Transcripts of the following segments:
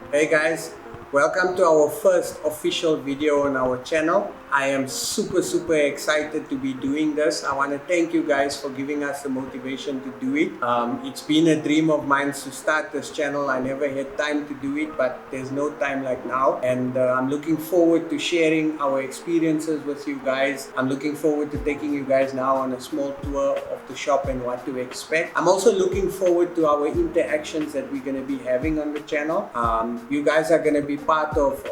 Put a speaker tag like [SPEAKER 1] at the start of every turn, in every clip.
[SPEAKER 1] Hey guys, welcome to our first official video on our channel. I am super excited to be doing this. I want to thank you guys for giving us the motivation to do it. It's been a dream of mine to start this channel. I never had time to do it, but there's no time like now. And I'm looking forward to sharing our experiences with you guys. I'm looking forward to taking you guys now on a small tour of the shop and what to expect. I'm also looking forward to our interactions that we're going to be having on the channel. You guys are going to be part of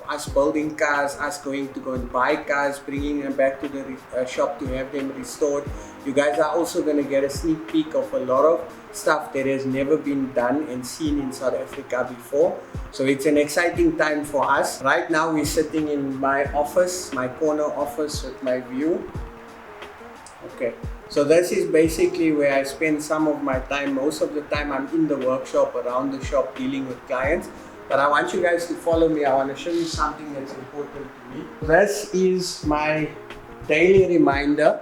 [SPEAKER 1] us building cars, us going to go and buy cars, bringing them back to the shop to have them restored. You guys are also going to get a sneak peek of a lot of stuff that has never been done and seen in South Africa before. So it's an exciting time for us. Right now we're sitting in my office, my corner office with my view. Okay, so this is basically where I spend some of my time. Most of the time I'm in the workshop, around the shop, dealing with clients. But I want you guys to follow me. I want to show you something that's important to me. This is my daily reminder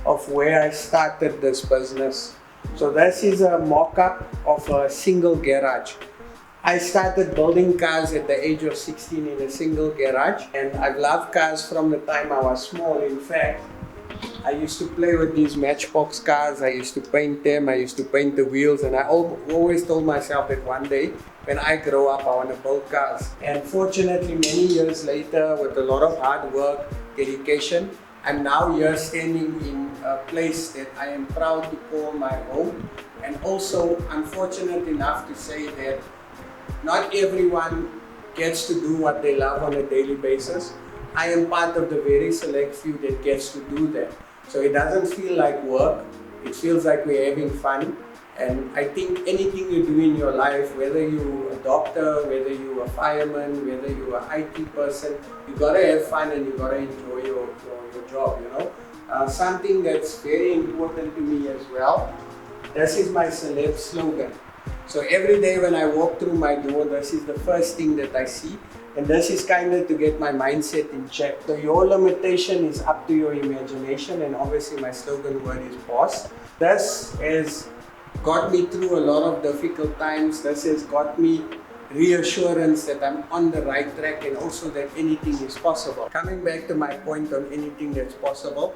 [SPEAKER 1] of where I started this business. So this is a mock-up of a single garage. I started building cars at the age of 16 in a single garage, and I've loved cars from the time I was small. In fact, I used to play with these matchbox cars. I used to paint them. I used to paint the wheels, and I always told myself that one day when I grow up, I want to build cars. And fortunately, many years later, with a lot of hard work, dedication, I'm now here standing in a place that I am proud to call my home. And also, I'm fortunate enough to say that not everyone gets to do what they love on a daily basis. I am part of the very select few that gets to do that. So it doesn't feel like work, it feels like we're having fun. And I think anything you do in your life, whether you're a doctor, whether you're a fireman, whether you're an IT person, you gotta have fun and you gotta enjoy your job, you know. Something that's very important to me as well, this is my celeb slogan. So every day when I walk through my door, this is the first thing that I see. And this is kind of to get my mindset in check. So your limitation is up to your imagination, and obviously my slogan word is boss. This has got me through a lot of difficult times. This has got me reassurance that I'm on the right track, and also that anything is possible. Coming back to my point on anything that's possible,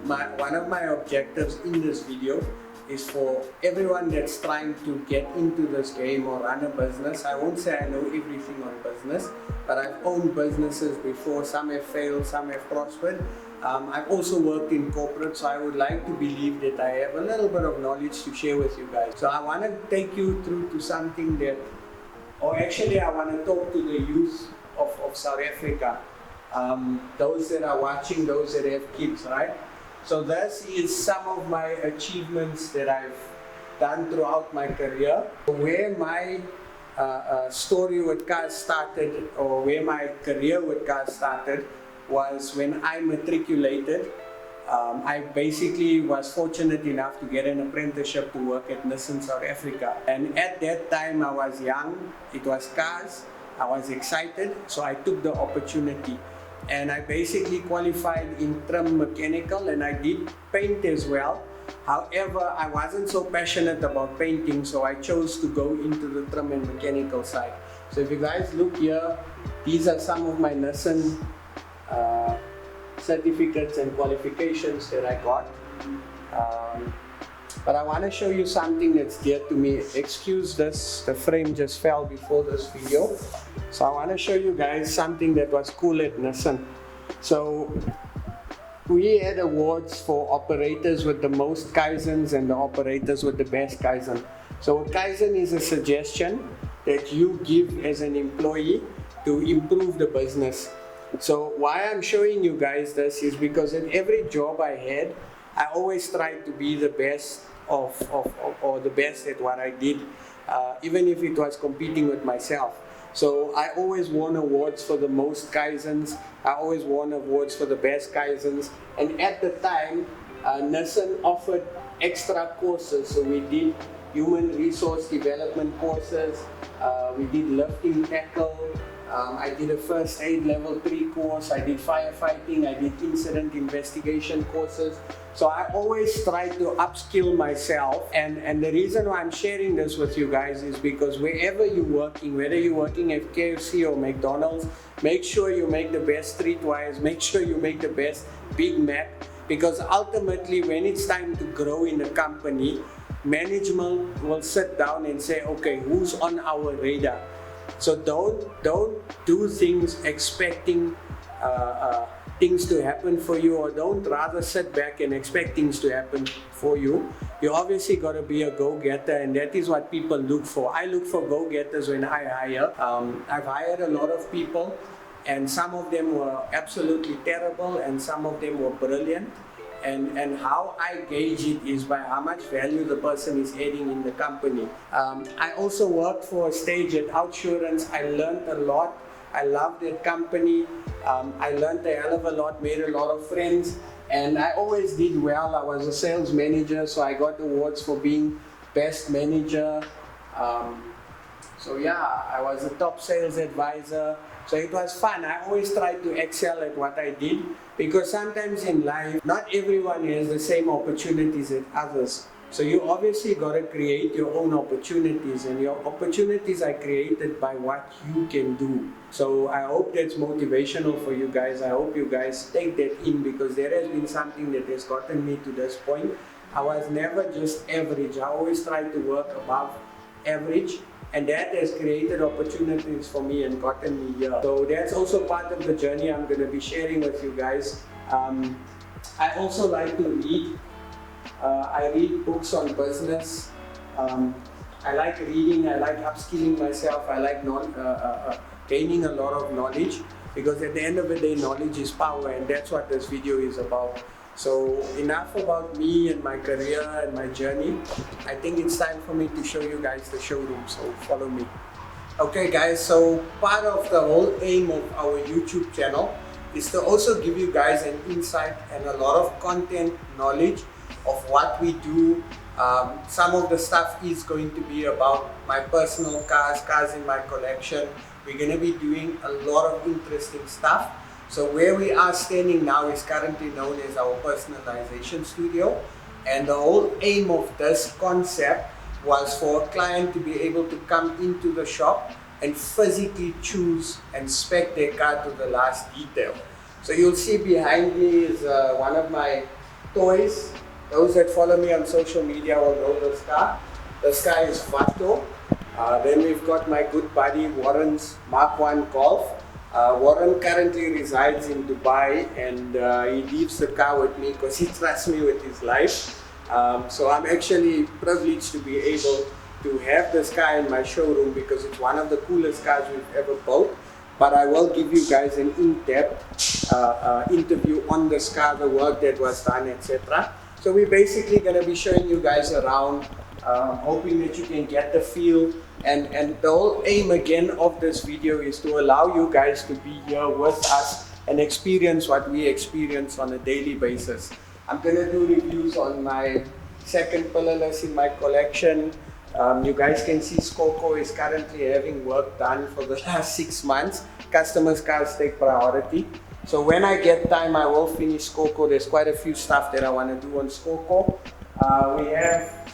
[SPEAKER 1] one of my objectives in this video is for everyone that's trying to get into this game or run a business. I won't say I know everything on business, but I've owned businesses before. Some have failed, some have prospered. I've also worked in corporate, so I would like to believe that I have a little bit of knowledge to share with you guys. So I want to take you through to something that, or actually I want to talk to the youth of South Africa. Those that are watching, those that have kids, right? So this is some of my achievements that I've done throughout my career. Where my story with cars started, or where my career with cars started, was when I matriculated. I basically was fortunate enough to get an apprenticeship to work at Nissan South Africa. And at that time I was young, it was cars, I was excited, so I took the opportunity. And I basically qualified in trim mechanical, and I did paint as well. However, I wasn't so passionate about painting, so I chose to go into the trim and mechanical side. So if you guys look here, these are some of my Nissan certificates and qualifications that I got. But I want to show you something that's dear to me. Excuse this, the frame just fell before this video. So I want to show you guys something that was cool at Nissan. So we had awards for operators with the most Kaizens and the operators with the best Kaizen. So a Kaizen is a suggestion that you give as an employee to improve the business. So why I'm showing you guys this is because at every job I had, I always tried to be the best or the best at what I did, even if it was competing with myself. So I always won awards for the most Kaizens. I always won awards for the best Kaizens. And at the time, Nissan offered extra courses. So we did human resource development courses. We did lifting tackle. I did a first aid level 3 course. I did firefighting. I did incident investigation courses. So I always try to upskill myself. And the reason why I'm sharing this with you guys is because wherever you're working, whether you're working at KFC or McDonald's, make sure you make the best streetwise, make sure you make the best Big Mac, because ultimately when it's time to grow in the company, management will sit down and say, okay, who's on our radar? So don't do things expecting things to happen for you, or don't rather sit back and expect things to happen for you. You obviously got to be a go-getter, and that is what people look for. I look for go-getters when I hire. I've hired a lot of people, and some of them were absolutely terrible and some of them were brilliant. And how I gauge it is by how much value the person is adding in the company. I also worked for a stage at Outsurance. I learned a lot. I loved that company. I learned a hell of a lot, made a lot of friends, and I always did well. I was a sales manager, so I got awards for being best manager. So yeah, I was a top sales advisor. So it was fun. I always tried to excel at what I did, because sometimes in life, not everyone has the same opportunities as others. So you obviously got to create your own opportunities, and your opportunities are created by what you can do. So I hope that's motivational for you guys. I hope you guys take that in, because there has been something that has gotten me to this point. I was never just average. I always tried to work above average. And that has created opportunities for me and gotten me here. So that's also part of the journey I'm going to be sharing with you guys. I also like to read. I read books on business. I like reading. I like upskilling myself. I like gaining a lot of knowledge, because at the end of the day, knowledge is power, and that's what this video is about. So enough about me and my career and my journey. I think it's time for me to show you guys the showroom, so follow me. Okay guys, so part of the whole aim of our YouTube channel is to also give you guys an insight and a lot of content knowledge of what we do. Some of the stuff is going to be about my personal cars in my collection. We're going to be doing a lot of interesting stuff. So where we are standing now is currently known as our personalization studio, and the whole aim of this concept was for a client to be able to come into the shop and physically choose and spec their car to the last detail. So you'll see behind me is one of my toys. Those that follow me on social media will know this car. This car is Vato. Then we've got my good buddy Warren's Mark 1 Golf. Warren currently resides in Dubai, and he leaves the car with me because he trusts me with his life. So I'm actually privileged to be able to have this car in my showroom, because it's one of the coolest cars we've ever built. But I will give you guys an in-depth interview on this car, the work that was done, etc. So we're basically going to be showing you guys around, hoping that you can get the feel. And the whole aim again of this video is to allow you guys to be here with us and experience what we experience on a daily basis. I'm going to do reviews on my second pillarless in my collection. You guys can see Skoko is currently having work done for the last 6 months. Customers' cars take priority. So when I get time, I will finish Skoko. There's quite a few stuff that I want to do on Skoko. We have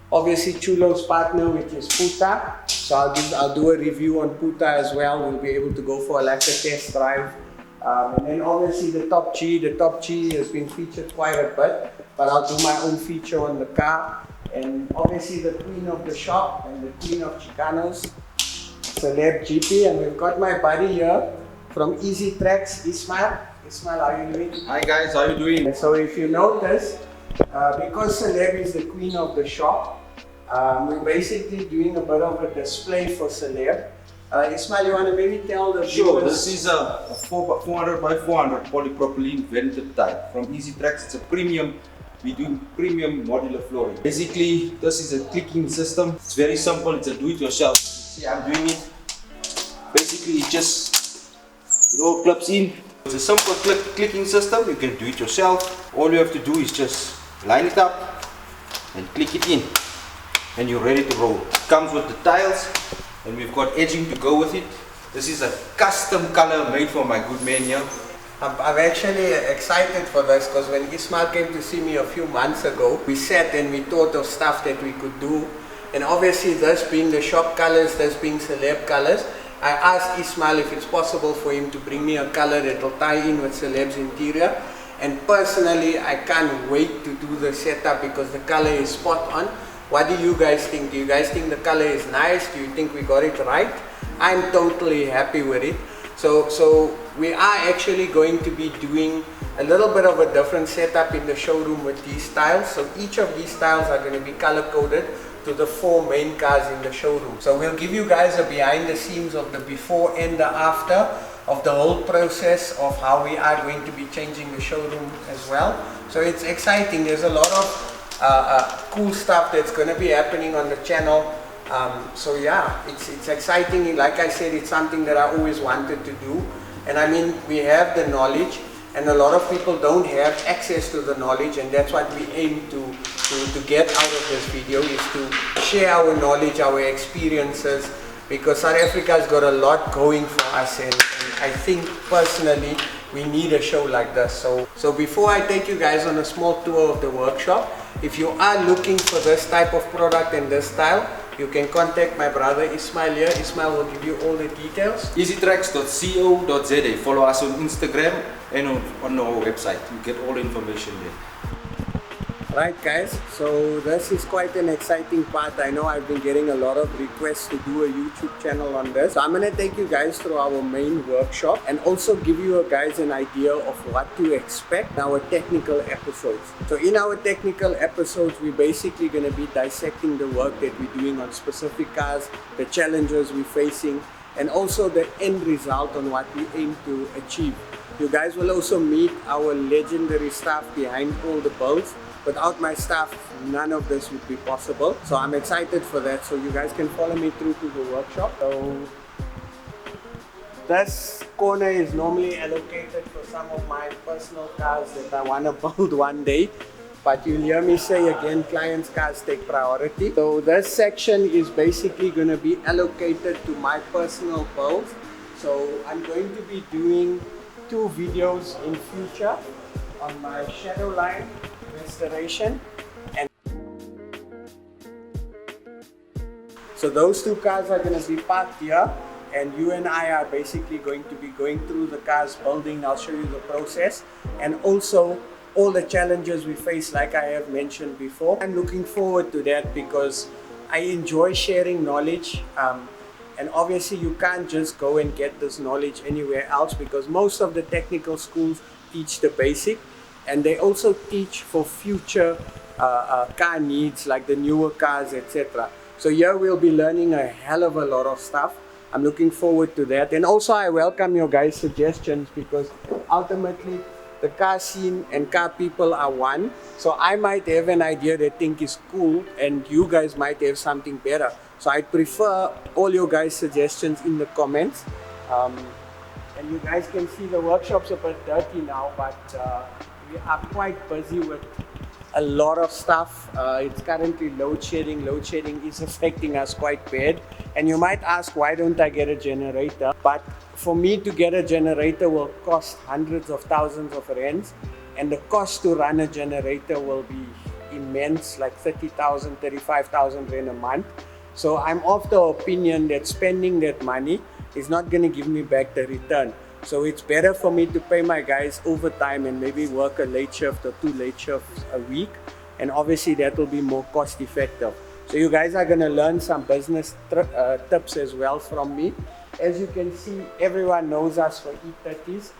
[SPEAKER 1] obviously Chulo's partner, which is Puta. So I'll do a review on Puta as well. We'll be able to go for like a test drive. And then obviously the Top G. The Top G has been featured quite a bit, but I'll do my own feature on the car. And obviously the queen of the shop and the queen of Chicanos, Celeb GP. And we've got my buddy here from Easy Tracks, Ismail. Ismail, how are you doing?
[SPEAKER 2] Hi guys, how are you doing?
[SPEAKER 1] So if you notice, because Celeb is the queen of the shop, we're basically doing a bit of a display for Celeb. Ismail, you want to maybe tell the
[SPEAKER 2] Sure,
[SPEAKER 1] viewers?
[SPEAKER 2] this is a 400 by 400 polypropylene vented type from Easy Tracks. It's a premium. We do premium modular flooring. Basically, this is a clicking system. It's very simple. It's a do-it-yourself. See, I'm doing it. Basically, it all clips in. It's a simple clicking system. You can do it yourself. All you have to do is just line it up and click it in. and you're ready to roll. It comes with the tiles, and we've got edging to go with it. This is a custom color made for my good man here.
[SPEAKER 1] I'm actually excited for this because when Ismail came to see me a few months ago, we sat and we thought of stuff that we could do. And obviously this being the shop colors, this being celeb colors, I asked Ismail if it's possible for him to bring me a color that will tie in with celeb's interior. And personally, I can't wait to do the setup because the color is spot on. What do you guys think? Do you guys think the color is nice? Do you think we got it right? I'm totally happy with it. So we are actually going to be doing a little bit of a different setup in the showroom with these tiles. So each of these tiles are going to be color coded to the 4 main cars in the showroom. So we'll give you guys a behind the scenes of the before and the after of the whole process of how we are going to be changing the showroom as well. So it's exciting. There's a lot of cool stuff that's going to be happening on the channel. So yeah, it's exciting. Like I said, it's something that I always wanted to do. And I mean, we have the knowledge, and a lot of people don't have access to the knowledge, and that's what we aim to get out of this video, is to share our knowledge, our experiences, because South Africa's got a lot going for us, and I think personally we need a show like this. So before I take you guys on a small tour of the workshop, if you are looking for this type of product and this style, you can contact my brother Ismail here. Ismail will give you all the details.
[SPEAKER 2] easytracks.co.za. Follow us on Instagram and on our website. You get all the information there.
[SPEAKER 1] Right guys, so this is quite an exciting part. I know I've been getting a lot of requests to do a YouTube channel on this. So I'm going to take you guys through our main workshop and also give you guys an idea of what to expect in our technical episodes. So in our technical episodes, we're basically going to be dissecting the work that we're doing on specific cars, the challenges we're facing, and also the end result on what we aim to achieve. You guys will also meet our legendary staff behind all the builds. Without my staff, none of this would be possible. So I'm excited for that. So you guys can follow me through to the workshop. So this corner is normally allocated for some of my personal cars that I want to build one day. But you'll hear me say again, clients' cars take priority. So this section is basically going to be allocated to my personal builds. So I'm going to be doing 2 videos in future on my shadow line restoration, and so those 2 cars are going to be parked here, and you and I are basically going to be going through the cars building. I'll show you the process and also all the challenges we face, like I have mentioned before. I'm looking forward to that because I enjoy sharing knowledge, and obviously you can't just go and get this knowledge anywhere else, because most of the technical schools teach the basic, and they also teach for future car needs, like the newer cars, etc. So here we'll be learning a hell of a lot of stuff. I'm looking forward to that. And also I welcome your guys' suggestions, because ultimately the car scene and car people are one. So I might have an idea that I think is cool, and you guys might have something better. So I prefer all your guys' suggestions in the comments. And you guys can see the workshop's a bit dirty now, but we are quite busy with a lot of stuff. It's currently load shedding. Load shedding is affecting us quite bad. And you might ask, why don't I get a generator? But for me to get a generator will cost hundreds of thousands of rands. And the cost to run a generator will be immense, like 30,000, 35,000 rand a month. So I'm of the opinion that spending that money is not going to give me back the return. So it's better for me to pay my guys overtime and maybe work a late shift or 2 late shifts a week. And obviously that will be more cost effective. So you guys are going to learn some business tips as well from me. As you can see, everyone knows us for E30s.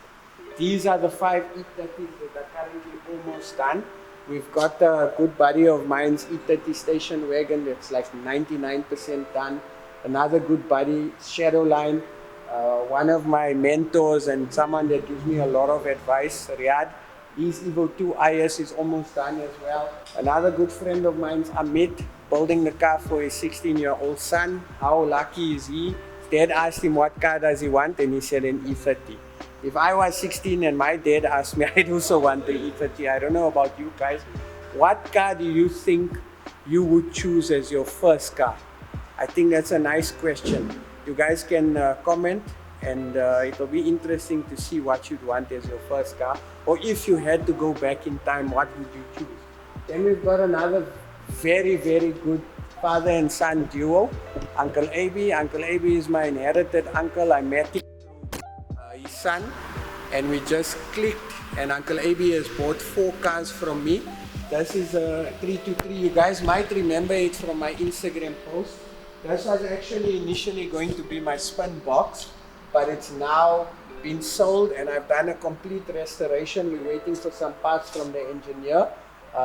[SPEAKER 1] These are the 5 E30s that are currently almost done. We've got a good buddy of mine's E30 station wagon that's like 99% done. Another good buddy, Shadow Line. One of my mentors and someone that gives me a lot of advice, Riyadh. His Evo 2 IS is almost done as well. Another good friend of mine's Amit, building the car for his 16-year-old son. How lucky is he? His dad asked him what car does he want, and he said an E30. If I was 16 and my dad asked me, I'd also want the E30. I don't know about you guys. What car do you think you would choose as your first car? I think that's a nice question. You guys can comment, and it'll be interesting to see what you'd want as your first car, or if you had to go back in time, what would you choose? Then we've got another very good father and son duo, Uncle AB. Uncle AB is my inherited uncle. I met him through his son, and we just clicked, and Uncle AB has bought 4 cars from me. This is a 323. You guys might remember it from my Instagram post. This was actually initially going to be my spin box, but it's now been sold, and I've done a complete restoration. We're waiting for some parts from the engineer.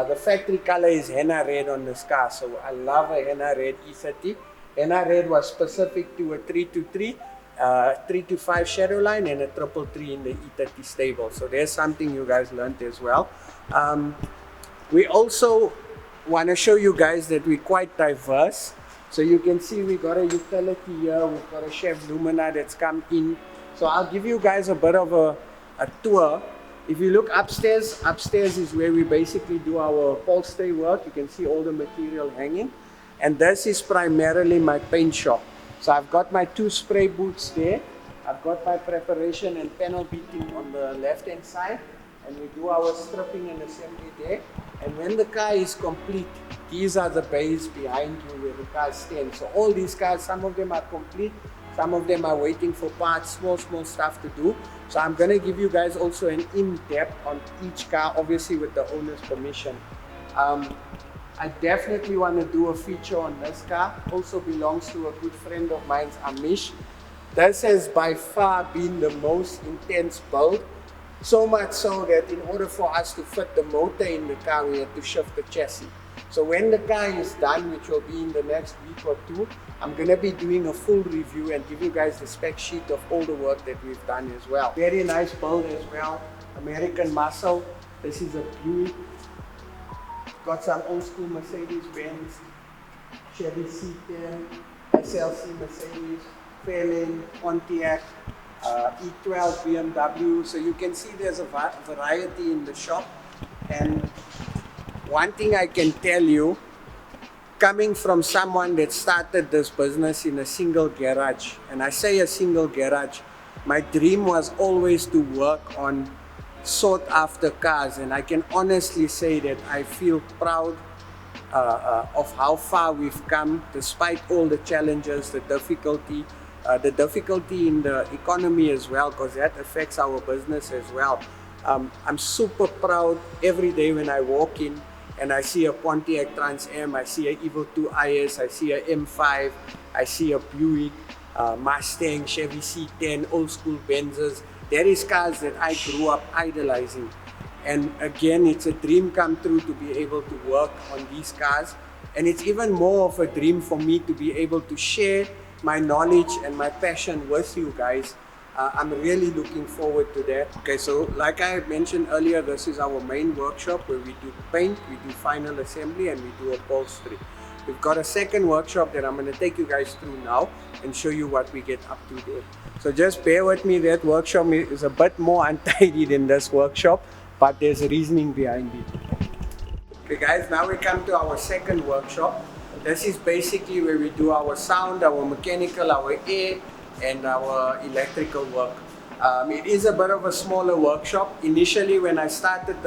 [SPEAKER 1] The factory color is henna red on this car, so I love a henna red E30. Henna red was specific to a 323, 325 Shadowline, and a 333 in the E30 stable. So there's something you guys learned as well. We also want to show you guys that we're quite diverse. So you can see we got a utility here, we've got a Chef Lumina that's come in. So I'll give you guys a bit of a tour. If you look upstairs, upstairs is where we basically do our upholstery work. You can see all the material hanging. And this is primarily my paint shop. So I've got my 2 spray booths there. I've got my preparation and panel beating on the left hand side. And we do our stripping and assembly there. And when the car is complete, these are the bays behind you where the cars stand. So all these cars, some of them are complete, some of them are waiting for parts, small stuff to do. So I'm going to give you guys also an in-depth on each car, obviously with the owner's permission. I definitely want to do a feature on this car. Also belongs to a good friend of mine, Amish. This has by far been the most intense build. So much so that in order for us to fit the motor in the car, we had to shift the chassis. So when the car is done, which will be in the next week or 2, I'm going to be doing a full review and give you guys the spec sheet of all the work that we've done as well. Very nice build as well. American muscle. This is a Buick. Got some old school Mercedes-Benz, Chevy C10, SLC Mercedes, Fairlane, Pontiac, E12 BMW. So you can see there's a variety in the shop. And one thing I can tell you, coming from someone that started this business in a single garage, and I say a single garage, my dream was always to work on sought after cars, and I can honestly say that I feel proud of how far we've come despite all the challenges, the difficulty in the economy as well, because that affects our business as well. I'm super proud every day when I walk in and I see a Pontiac Trans Am, I see a Evo 2 IS, I see a M5, I see a Buick, Mustang, Chevy C10, old school Benzes. That is cars that I grew up idolizing. And again, it's a dream come true to be able to work on these cars. And it's even more of a dream for me to be able to share my knowledge and my passion with you guys. I'm really looking forward to that. Okay, so like I mentioned earlier, this is our main workshop where we do paint, we do final assembly, and we do upholstery. We've got a second workshop that I'm going to take you guys through now and show you what we get up to there. So just bear with me, that workshop is a bit more untidy than this workshop, but there's a reasoning behind it. Okay guys, now we come to our second workshop. This is basically where we do our sound, our mechanical, our air, and our electrical work. It is a bit of a smaller workshop. Initially when I started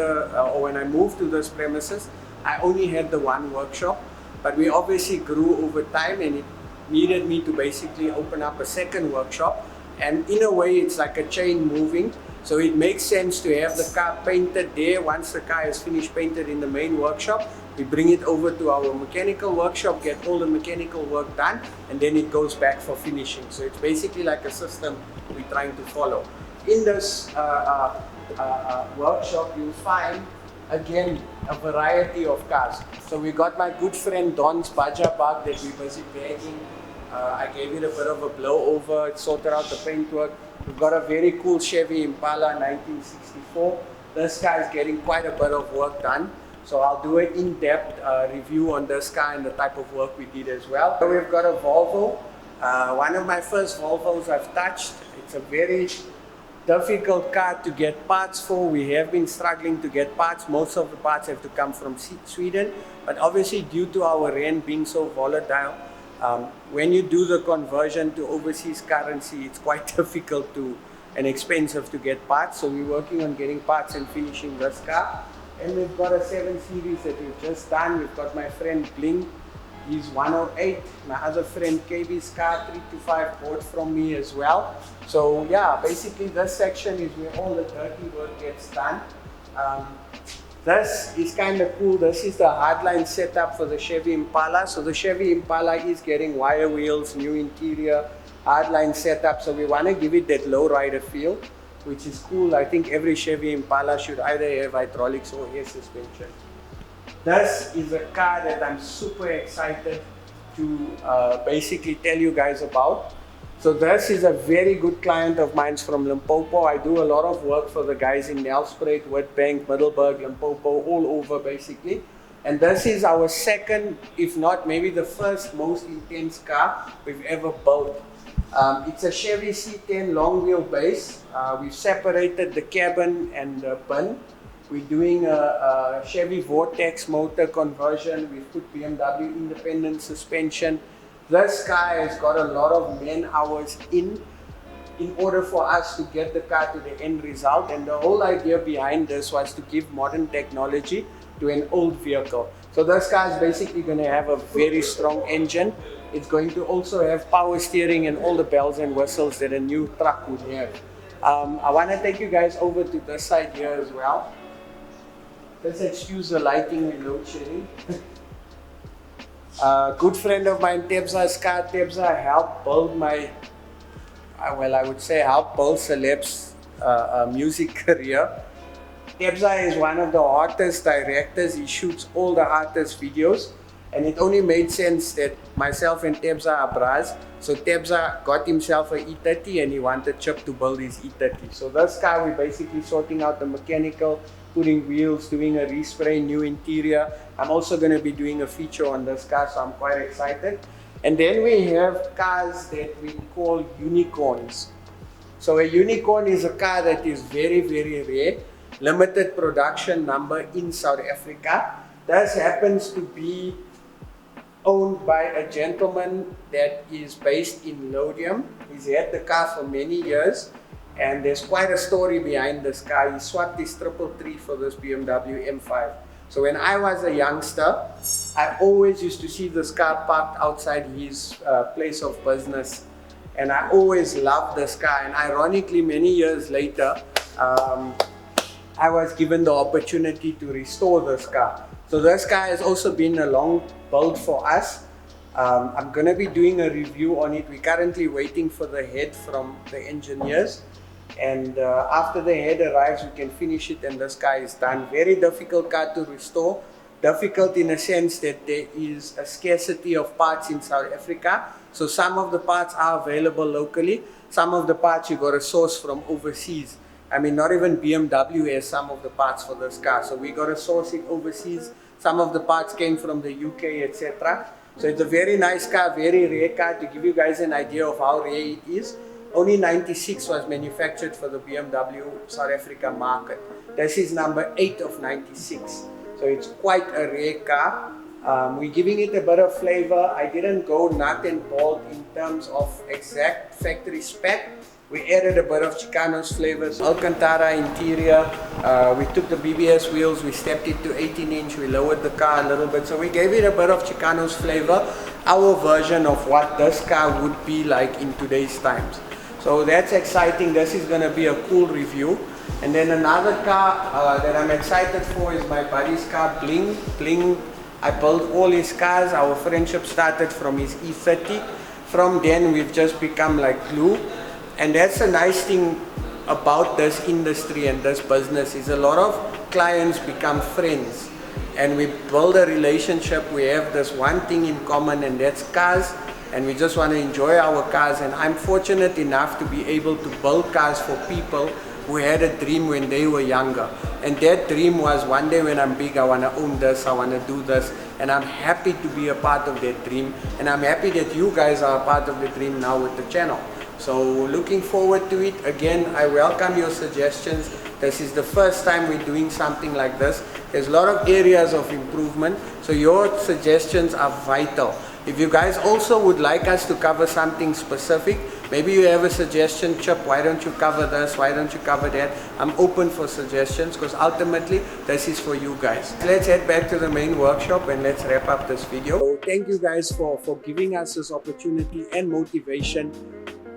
[SPEAKER 1] when I moved to this premises, I only had the one workshop, but we obviously grew over time and it needed me to basically open up a second workshop. And in a way it's like a chain moving, so it makes sense to have the car painted there. Once the car is finished painted in the main workshop, we bring it over to our mechanical workshop, get all the mechanical work done, and then it goes back for finishing. So it's basically like a system we're trying to follow. In this workshop you'll find again a variety of cars. So we got my good friend Don's Baja bug that we're busy bagging. I gave it a bit of a blow over, it sorted out the paintwork. We've got a very cool Chevy Impala 1964. This car is getting quite a bit of work done. So I'll do an in-depth review on this car and the type of work we did as well. So we've got a Volvo, one of my first Volvos I've touched. It's a very difficult car to get parts for. We have been struggling to get parts. Most of the parts have to come from Sweden, but obviously due to our rand being so volatile, when you do the conversion to overseas currency, it's quite difficult and expensive to get parts. So we're working on getting parts and finishing this car. And we've got a 7 Series that we've just done. We've got my friend Bling, he's 108. My other friend KB's car 325 bought from me as well. So yeah, basically this section is where all the dirty work gets done. This is kind of cool. This is the hardline setup for the Chevy Impala. So the Chevy Impala is getting wire wheels, new interior, hardline setup. So we want to give it that lowrider feel, which is cool. I think every Chevy Impala should either have hydraulics or air suspension. This is a car that I'm super excited to basically tell you guys about. So this is a very good client of mine from Limpopo. I do a lot of work for the guys in Nelspruit, Wynberg, Middelburg, Limpopo, all over basically. And this is our second, if not maybe the first most intense car we've ever built. It's a Chevy C10 long wheelbase. We've separated the cabin and the bin. We're doing a Chevy Vortex motor conversion. We've put BMW independent suspension. This car has got a lot of man hours in order for us to get the car to the end result. And the whole idea behind this was to give modern technology to an old vehicle. So this car is basically going to have a very strong engine. It's going to also have power steering and all the bells and whistles that a new truck would have. I want to take you guys over to this side here as well. Let's excuse the lighting and load shedding. Good friend of mine, Tebza's car. Tebza helped build my, well, I would say helped build Celeb's music career. Tebza is one of the hottest directors. He shoots all the hottest videos. And it only made sense that myself and Tebza are bras. So Tebza got himself an E30 and he wanted Chip to build his E30. So this car, we're basically sorting out the mechanical, putting wheels, doing a respray, new interior. I'm also going to be doing a feature on this car, so I'm quite excited. And then we have cars that we call unicorns. So a unicorn is a car that is very, very rare, limited production number in South Africa. This happens to be owned by a gentleman that is based in Lodium. He's had the car for many years. And there's quite a story behind this car. He swapped his 333 for this BMW M5. So when I was a youngster, I always used to see this car parked outside his place of business. And I always loved this car. And ironically, many years later, I was given the opportunity to restore this car. So this car has also been a long build for us. I'm going to be doing a review on it. We're currently waiting for the head from the engineers. And after the head arrives, we can finish it and this car is done. Very difficult car to restore. Difficult in a sense that there is a scarcity of parts in South Africa. So some of the parts are available locally. Some of the parts you got to source from overseas. I mean, not even BMW has some of the parts for this car. So we got to source it overseas. Some of the parts came from the UK, etc. So it's a very nice car, very rare car. To give you guys an idea of how rare it is, only 96 was manufactured for the BMW South Africa market. This is number 8 of 96. So it's quite a rare car. We're giving it a bit of flavor. I didn't go nut and bolt in terms of exact factory spec. We added a bit of Chicanos flavors, Alcantara interior. We took the BBS wheels, we stepped it to 18-inch, we lowered the car a little bit. So we gave it a bit of Chicanos flavor, our version of what this car would be like in today's times. So that's exciting. This is going to be a cool review. And then another car that I'm excited for is my buddy's car, Bling. Bling, I built all his cars. Our friendship started from his E30. From then we've just become like glue. And that's a nice thing about this industry and this business is a lot of clients become friends. And we build a relationship. We have this one thing in common, and that's cars. And we just want to enjoy our cars. And I'm fortunate enough to be able to build cars for people who had a dream when they were younger. And that dream was, one day when I'm big, I want to own this, I want to do this. And I'm happy to be a part of that dream. And I'm happy that you guys are a part of the dream now with the channel. So looking forward to it. Again, I welcome your suggestions. This is the first time we're doing something like this. There's a lot of areas of improvement, so your suggestions are vital. If you guys also would like us to cover something specific, maybe you have a suggestion, Chip, why don't you cover this, why don't you cover that? I'm open for suggestions because ultimately this is for you guys. Let's head back to the main workshop and let's wrap up this video. So thank you guys for giving us this opportunity and motivation.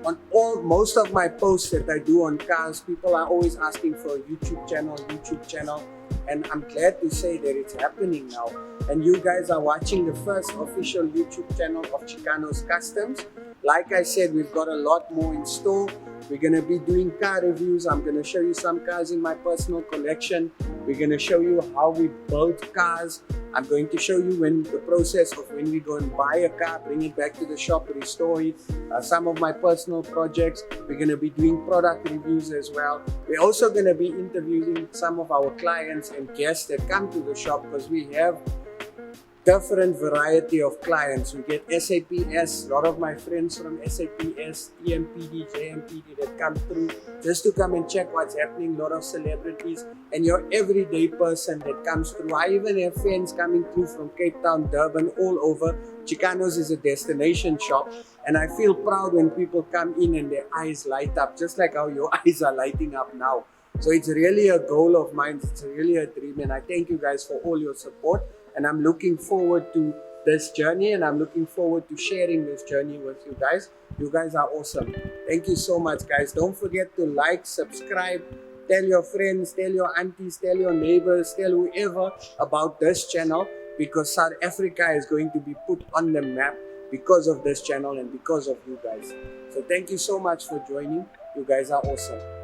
[SPEAKER 1] On most of my posts that I do on cars, people are always asking for a YouTube channel, and I'm glad to say that it's happening now. And you guys are watching the first official YouTube channel of Chicanos Customs. Like I said, we've got a lot more in store. We're going to be doing car reviews. I'm going to show you some cars in my personal collection. We're going to show you how we build cars. I'm going to show you the process of when we go and buy a car, bring it back to the shop, restore it. Some of my personal projects. We're going to be doing product reviews as well. We're also going to be interviewing some of our clients and guests that come to the shop because we have different variety of clients. We get SAPS, a lot of my friends from SAPS, EMPD, JMPD that come through just to come and check what's happening, a lot of celebrities, and your everyday person that comes through. I even have fans coming through from Cape Town, Durban, all over. Chicanos is a destination shop, and I feel proud when people come in and their eyes light up, just like how your eyes are lighting up now. So it's really a goal of mine, it's really a dream, and I thank you guys for all your support. And I'm looking forward to this journey, and I'm looking forward to sharing this journey with you guys. You guys are awesome. Thank you so much, guys. Don't forget to like, subscribe, tell your friends, tell your aunties, tell your neighbors, tell whoever about this channel, because South Africa is going to be put on the map because of this channel and because of you guys. So thank you so much for joining. You guys are awesome.